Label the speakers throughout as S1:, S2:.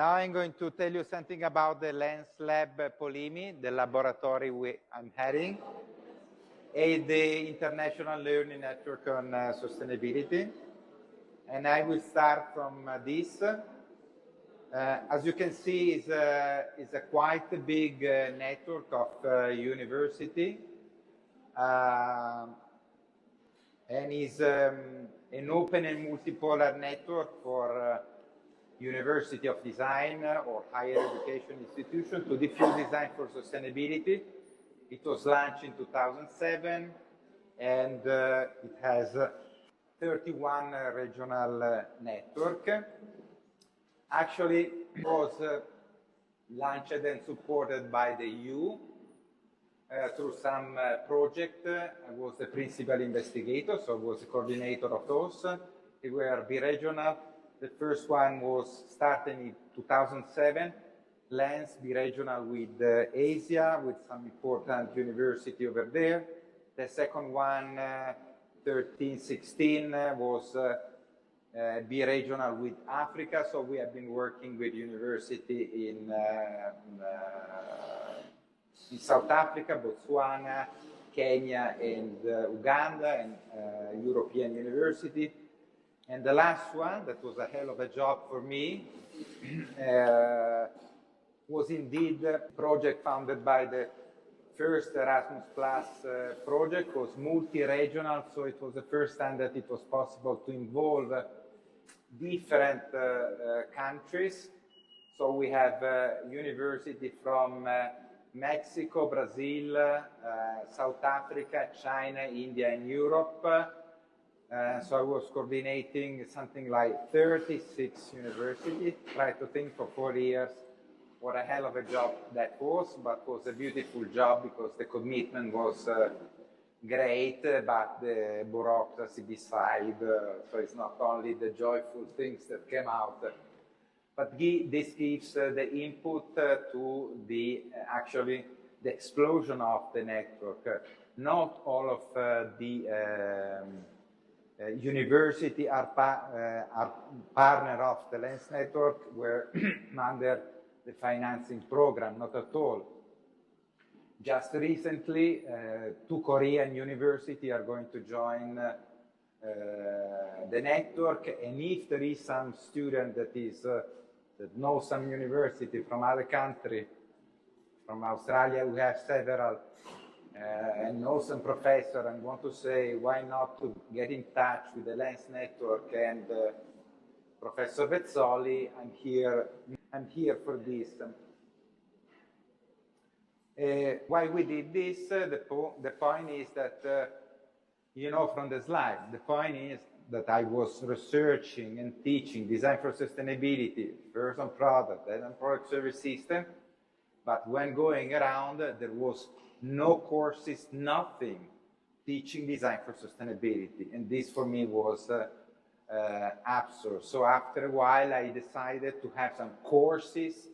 S1: Now I'm going to tell you something about the LeNSlab Polimi, the laboratory I'm heading, and the International Learning Network on Sustainability. And I will start from this. As you can see, it's a quite a big network of university, and is an open and multipolar network for University of Design or higher education institution to diffuse design for sustainability. It was launched in 2007, and it has 31 regional network. Actually, it was launched and supported by the EU through some project. I was the principal investigator, so I was the coordinator of those. They were bi-regional. The first one was started in 2007, LeNS bi-regional with Asia, with some important university over there. The second one, 13-16, was bi-regional with Africa, so we have been working with university in South Africa, Botswana, Kenya, and Uganda, and European university. And the last one, that was a hell of a job for me, was indeed a project founded by the first Erasmus Plus project. It was multi-regional, so it was the first time that it was possible to involve different countries. So we have university from Mexico, Brazil, South Africa, China, India, and Europe. So I was coordinating something like 36 universities. Try to think for 4 years what a hell of a job that was, but was a beautiful job because the commitment was great, but the bureaucracy beside, so it's not only the joyful things that came out, but this gives the input to the actually the explosion of the network. Not all of the university are partner of the LeNS network, were under the financing program, not at all. Just recently, 2 Korean universities are going to join the network, and if there is some student that knows some university from other country, from Australia, we have several, and know some professor and want to say, why not to get in touch with the LeNS network and Professor Vezzoli, I'm here for this. Why we did this, the point is that, you know from the slide, the point is that I was researching and teaching design for sustainability, first on product, then on product service system, but when going around, there was no courses, nothing teaching design for sustainability, and this for me was absurd. So after a while, I decided to have some courses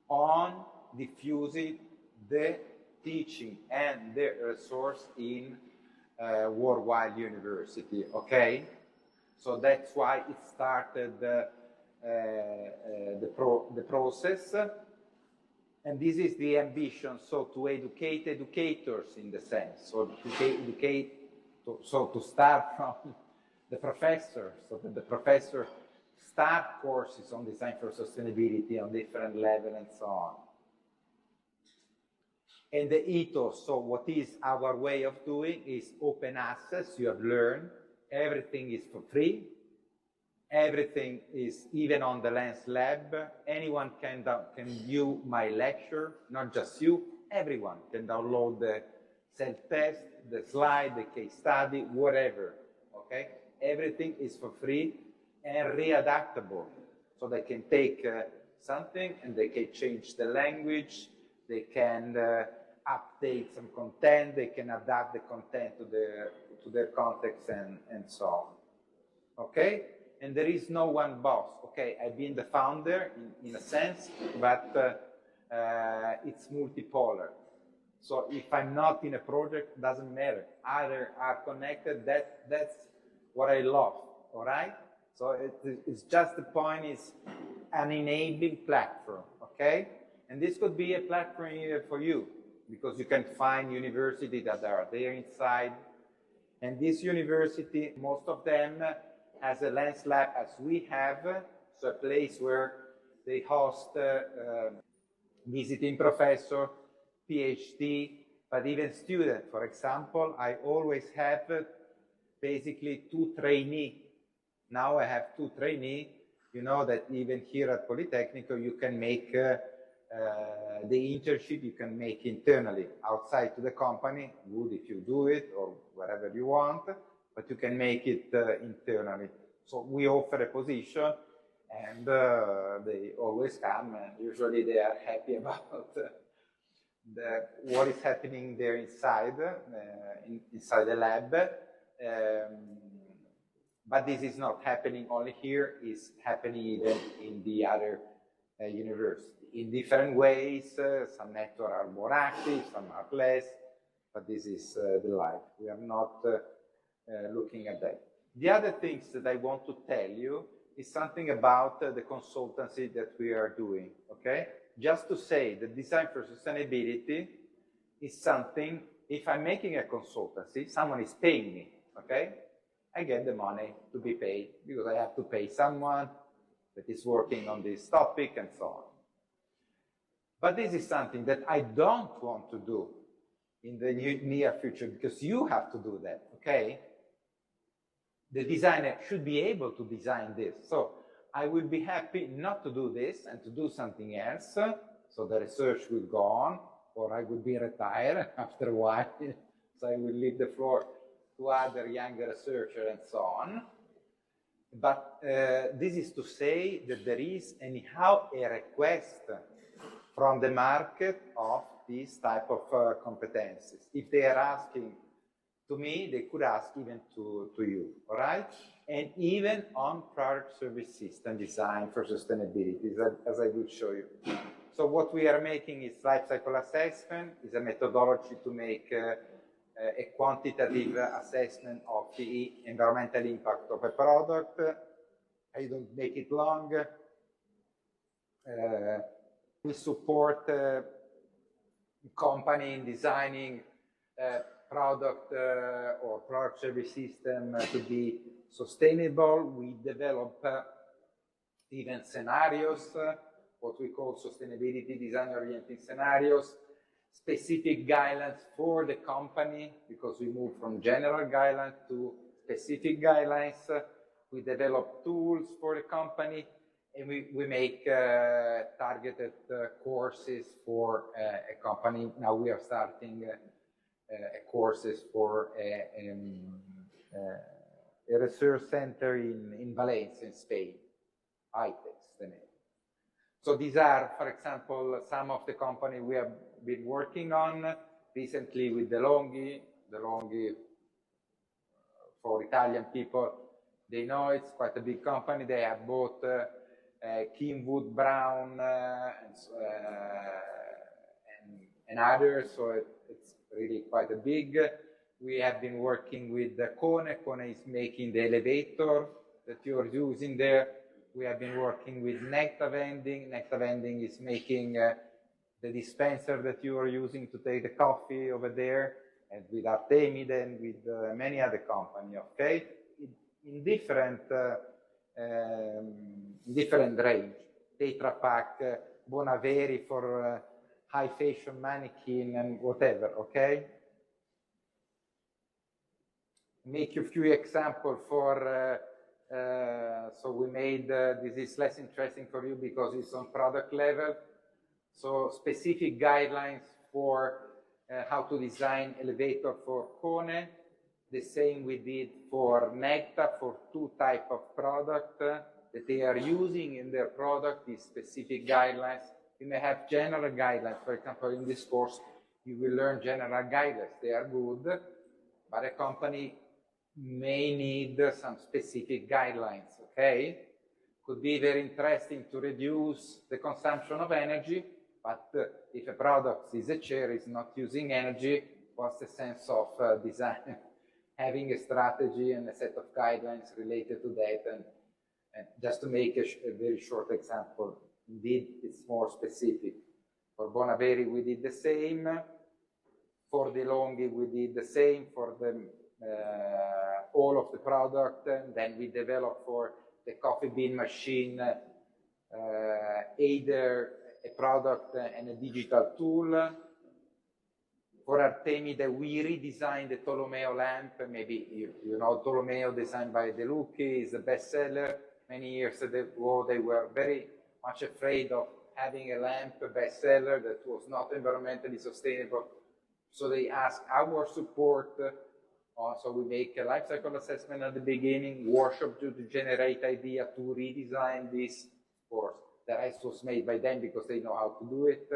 S1: on diffusing the teaching and the resource in worldwide university, okay? So that's why it started the process. And this is the ambition, so to educate educators in the sense, so to start from the professor, so that the professor start courses on design for sustainability on different levels and so on. And the ethos, so what is our way of doing is open access. You have learned, everything is for free. Everything is even on the LeNSlab. Anyone can view my lecture, not just you. Everyone can download the self-test, the slide, the case study, whatever, okay? Everything is for free and readaptable. So they can take something and they can change the language, they can update some content, they can adapt the content to their context and so on, okay? And there is no one boss, okay? I've been the founder in a sense, but it's multipolar. So if I'm not in a project, doesn't matter. Either are connected, that's what I love, all right? So it's just the point is an enabling platform, okay? And this could be a platform even for you, because you can find universities that are there inside. And this university, most of them has a LeNSlab as we have, so a place where they host visiting professor, PhD, but even student. For example, I always have basically 2 trainees. Now I have 2 trainees. You know that even here at Politecnico, you can make the internship, you can make internally outside to the company. Good if you do it or whatever you want, but you can make it internally. So we offer a position, and they always come, and usually they are happy about what is happening there inside, inside the lab. But this is not happening only here, it's happening even in the other universities. In different ways, some networks are more active, some are less, but this is the life. We are not looking at that. The other things that I want to tell you is something about the consultancy that we are doing, okay? Just to say that design for sustainability is something, if I'm making a consultancy, someone is paying me, okay? I get the money to be paid because I have to pay someone that is working on this topic and so on. But this is something that I don't want to do in the near future because you have to do that, okay? The designer should be able to design this. So I will be happy not to do this and to do something else. So the research will go on, or I will be retired after a while. So I will leave the floor to other younger researchers and so on. But this is to say that there is anyhow a request from the market of these type of competencies. If they are asking to me, they could ask even to you, all right? And even on product service system design for sustainability, as I will show you. So what we are making is life cycle assessment, is a methodology to make a quantitative assessment of the environmental impact of a product. I don't make it long. We support company in designing product or product service system to be sustainable. We develop even scenarios, what we call sustainability design oriented scenarios, specific guidelines for the company, because we move from general guidelines to specific guidelines. We develop tools for the company, and we make targeted courses for a company. Now we are starting courses for a research center in Valencia, in Spain, ITEX, the name. So these are, for example, some of the companies we have been working on recently with DeLonghi. DeLonghi, for Italian people, they know it's quite a big company. They have both Kingwood Brown and others, so it's really quite a big. We have been working with Kone. Kone is making the elevator that you're using there. We have been working with Necta Vending. Necta Vending is making the dispenser that you are using to take the coffee over there, and with Artemide and with many other companies, okay? In different range. Tetra Pak, Bonaveri for high fashion mannequin and whatever, okay? Make a few examples for, so we made, this is less interesting for you because it's on product level. So specific guidelines for how to design elevator for Kone. The same we did for Necta, for 2 types of product that they are using in their product, these specific guidelines. You may have general guidelines. For example, in this course, you will learn general guidelines. They are good, but a company may need some specific guidelines, okay? Could be very interesting to reduce the consumption of energy, but if a product is a chair, is not using energy, what's the sense of design? Having a strategy and a set of guidelines related to that, And just to make a very short example, indeed, it's more specific. For Bonaveri, we did the same. For DeLonghi, we did the same for the all of the product. And then we developed for the coffee bean machine either a product and a digital tool. For Artemide, we redesigned the Tolomeo lamp. Maybe you know Tolomeo, designed by De Lucchi, is a bestseller. Many years ago, they were very much afraid of having a lamp, a bestseller, that was not environmentally sustainable. So they asked our support. So we make a life cycle assessment at the beginning, workshop to generate idea to redesign this. Of course, the rest was made by them because they know how to do it.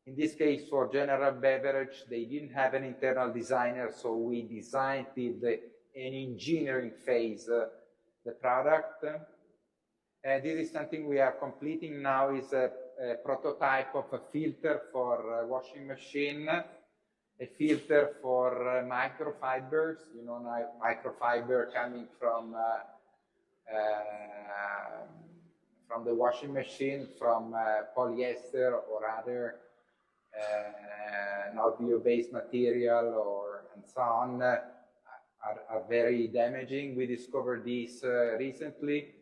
S1: In this case, for General Beverage, they didn't have an internal designer, so we designed it in engineering phase, the product. This is something we are completing now, is a prototype of a filter for a washing machine, a filter for microfibers, you know, microfiber coming from the washing machine, from polyester or other not bio-based material and so on, are very damaging. We discovered this recently.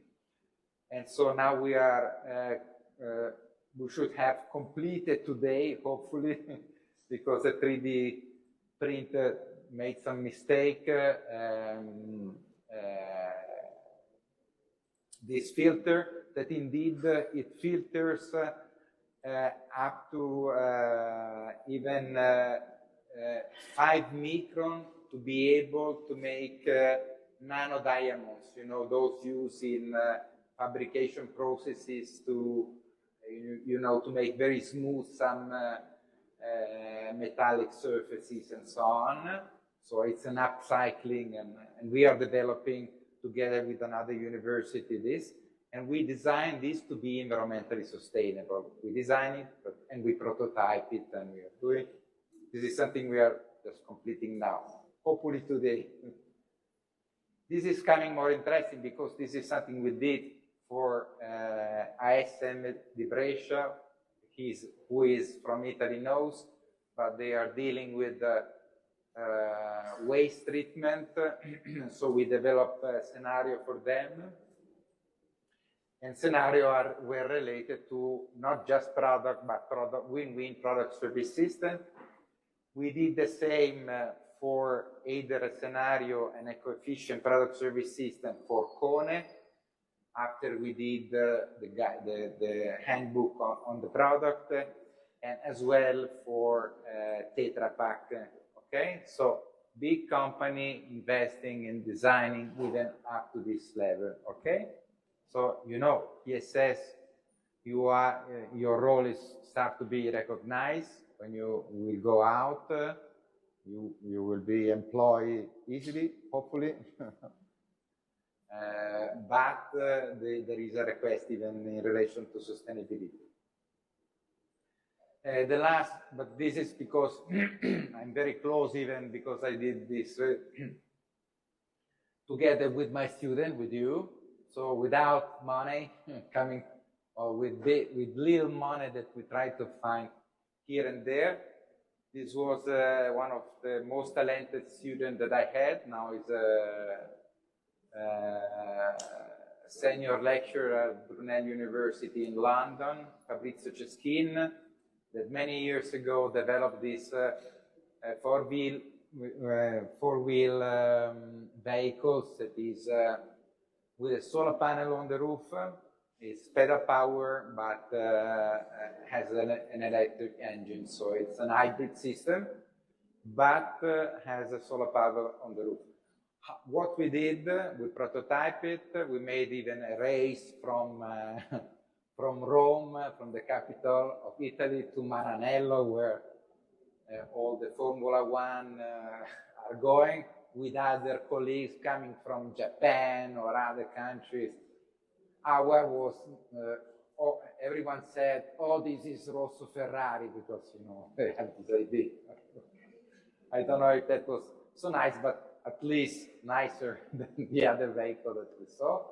S1: And so now we are, we should have completed today, hopefully, because the 3D printer made some mistake. This filter, that indeed it filters up to even 5 micron to be able to make nano diamonds, you know, those used in fabrication processes to, you know, to make very smooth some metallic surfaces and so on. So it's an upcycling, and we are developing together with another university this, and we designed this to be environmentally sustainable. We design it, and we prototype it, and we are doing. This is something we are just completing now, hopefully today. This is coming more interesting because this is something we did for ASM di Brescia. Who is from Italy knows, but they are dealing with waste treatment. So we developed a scenario for them. And scenarios were related to not just product, but product win-win product service system. We did the same for either a scenario and a coefficient product service system for Kone, after we did the handbook on the product, and as well for Tetra Pak. Okay, so big company investing in designing even up to this level. Okay, so you know, PSS, your role is start to be recognized. When you will go out, you will be employed easily, hopefully. But there is a request even in relation to sustainability. The last, but this is because I'm very close, even because I did this together with my student, with you. So without money coming, or with little money that we try to find here and there. This was one of the most talented students that I had. Now he's a senior lecturer at Brunel University in London, Fabrizio Ceschin, that many years ago developed this four-wheel vehicles that is with a solar panel on the roof. It's pedal power, but has an electric engine, so it's an hybrid system, but has a solar power on the roof. What we did, we prototyped it. We made even a race from Rome, from the capital of Italy, to Maranello, where all the Formula One are going, with other colleagues coming from Japan or other countries. Our was, everyone said, oh, this is Rosso Ferrari, because, you know, they have this idea. I don't know if that was so nice, but at least nicer than the other vehicle that we saw.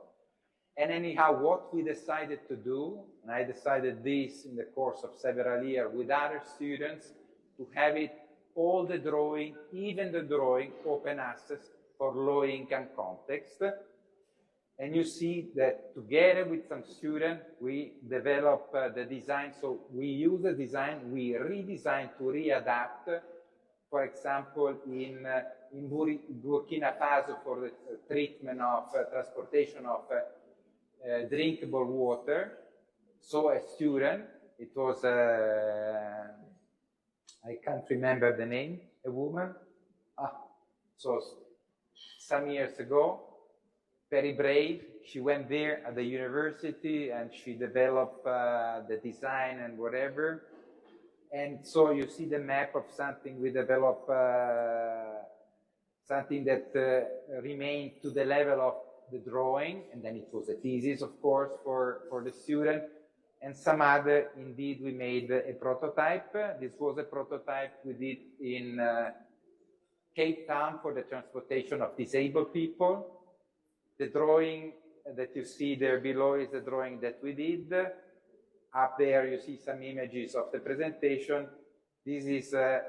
S1: And anyhow, what we decided to do, and I decided this in the course of several years with other students, to have it, all the drawing, even the drawing, open access for low-income context. And you see that together with some students, we develop the design. So we use the design, we redesign to readapt. For example, in Burkina Faso for the treatment of transportation of drinkable water. So a student, it was, I can't remember the name, a woman. So some years ago, very brave. She went there at the university and she developed the design and whatever. And so you see the map of something we developed, something that remained to the level of the drawing, and then it was a thesis, of course, for the student. And some other, indeed, we made a prototype. This was a prototype we did in Cape Town for the transportation of disabled people. The drawing that you see there below is the drawing that we did. Up there you see some images of the presentation. This is a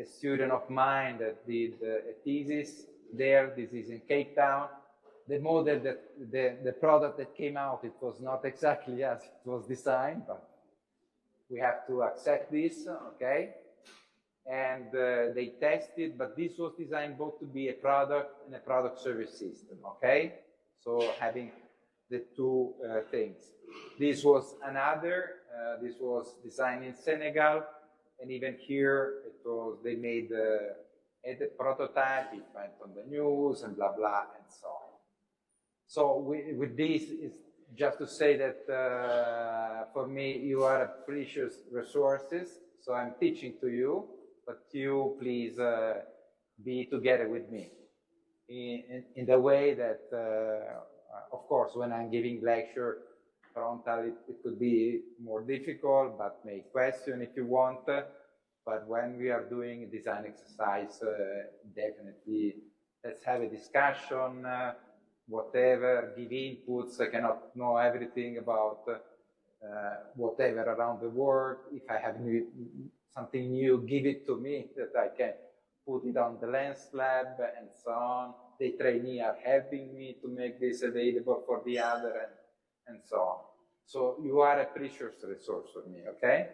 S1: student of mine that did a thesis there. This is in Cape Town. The model, the product that came out, it was not exactly as it was designed, but we have to accept this, okay? And they tested, but this was designed both to be a product and a product service system, okay? So having the two things. This was another, this was designed in Senegal, and even here it was, they made a prototype, it went on the news and blah, blah, and so on. So with this, it's just to say that for me, you are precious resources. So I'm teaching to you, but you please be together with me in the way that, of course, when I'm giving lecture frontal, it could be more difficult, but make question if you want. But when we are doing design exercise, definitely let's have a discussion. Whatever, give inputs. I cannot know everything about whatever around the world. If I have something new, give it to me that I can put it on the LeNSlab and so on. The trainee are helping me to make this available for the other and so on. So you are a precious resource for me, okay?